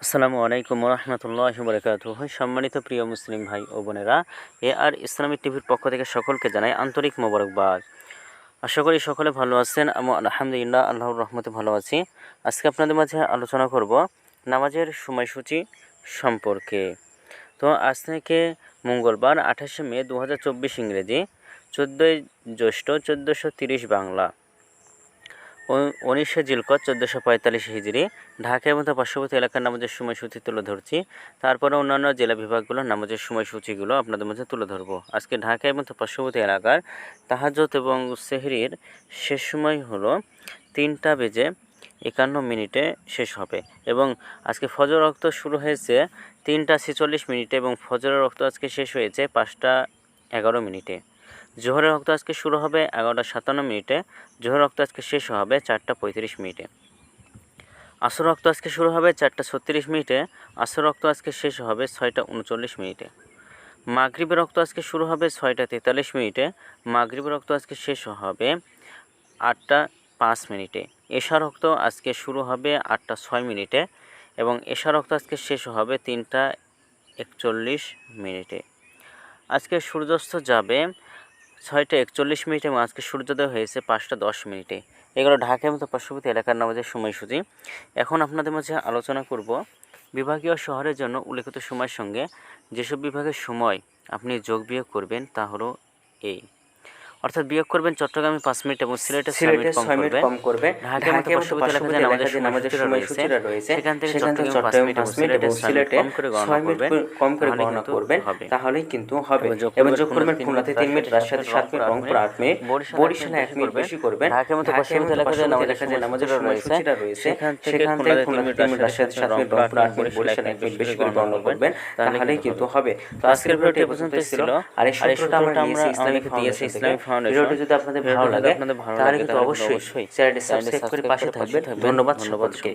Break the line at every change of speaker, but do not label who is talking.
আসসালামু আলাইকুম রহমতুল্লাহ বরকাতুহু। সম্মানিত প্রিয় মুসলিম ভাই ও বোনেরা, আর ইসলামিক টিভির পক্ষ থেকে সকলকে জানাই আন্তরিক মোবারকবাদ। আশা করি সকলে ভালো আছেন। আমি আলহামদুলিল্লাহ আল্লাহর রহমতে ভালো আছি। আজকে আপনাদের মাঝে আলোচনা করব নামাজের সময়সূচি সম্পর্কে। তো আজ থেকে মঙ্গলবার 28শে মে 2024 ইংরেজি, 14ই জ্যৈষ্ঠ 1430 বাংলা, 19শে জিলকদ 1445 হিজরি, ঢাকা এবং তার পার্শ্ববর্তী এলাকার নামাজের সময়সূচি তুলে ধরছি। তারপরে অন্যান্য জেলা বিভাগগুলোর নামাজের সময়সূচিগুলো আপনাদের মধ্যে তুলে ধরবো। আজকে ঢাকা এবং তার পার্শ্ববর্তী এলাকার তাহাজ্জুদ এবং সেহরির শেষ সময় হলো 3:51 শেষ হবে, এবং আজকে ফজর ওয়াক্ত শুরু হয়েছে 3:46 এবং ফজরের ওয়াক্ত আজকে শেষ হয়েছে 5:11। জোহরের ওয়াক্ত আজকে শুরু হবে 11:57, জোহরের ওয়াক্ত আজকে শেষ হবে 4:35। আসর ওয়াক্ত আজকে শুরু হবে 4:36, আসর ওয়াক্ত আজকে শেষ হবে 6:39। মাগরিবের ওয়াক্ত আজকে শুরু হবে 6:43, মাগরিবের ওয়াক্ত আজকে শেষ হবে 8:05। এশার ওয়াক্ত আজকে শুরু হবে 8:06 এবং এশার ওয়াক্ত আজকে শেষ হবে 3:41। আজকে সূর্যাস্ত যাবে 6:41 এবং আজকে সূর্যোদয় হয়েছে 5:10। এগুলো ঢাকা এবং পার্শ্ববর্তী এলাকার নামাজের সময়সূচি। এখন আপনাদের মাঝে আলোচনা করব বিভাগীয় শহরের জন্য উল্লেখিত সময়ের সঙ্গে যেসব বিভাগের সময় আপনি যোগ বিয়োগ করবেন তা হলো এই, অর্থাৎ বিয়োগ করবেন চট্টগ্রামে 5 মিনিট এবং সিলেটে 6 মিনিট কম করবে। ঢাকা এবং পার্শ্ববর্তী এলাকায় যে নামাজের সময়সূচিরা রয়েছে সেখান থেকে চট্টগ্রামে 5 মিনিট এবং সিলেটে কম করে গণনা করবেন, তাহলেই কিন্তু হবে। এবং যোগ করবেন খুলনাতে 3 মিনিট, রাজশাহীতে 7 মিনিট, রংপুর 8 মিনিট, বরিশালে 1 মিনিট বেশি করবেন। ঢাকা এবং পার্শ্ববর্তী এলাকায় যে নামাজের সময়সূচিরা রয়েছে সেখান থেকে খুলনাতে 3 মিনিট, রাজশাহীতে 7 মিনিট, রংপুর 8 মিনিট, বরিশালে 1 মিনিট বেশি করে গণনা করবেন, তাহলেই কিন্তু হবে। তো আজকের ভিডিওটি এ পর্যন্তই ছিল। আর এই সূত্রটা আমরা দিয়েছি ইসলামিক ফাউন্ডেশন। যদি আপনাদের ভালো লাগে তাহলে কিন্তু অবশ্যই চ্যানেলটি সাবস্ক্রাইব করে পাশে থাকবেন। ধন্যবাদ সকলকে।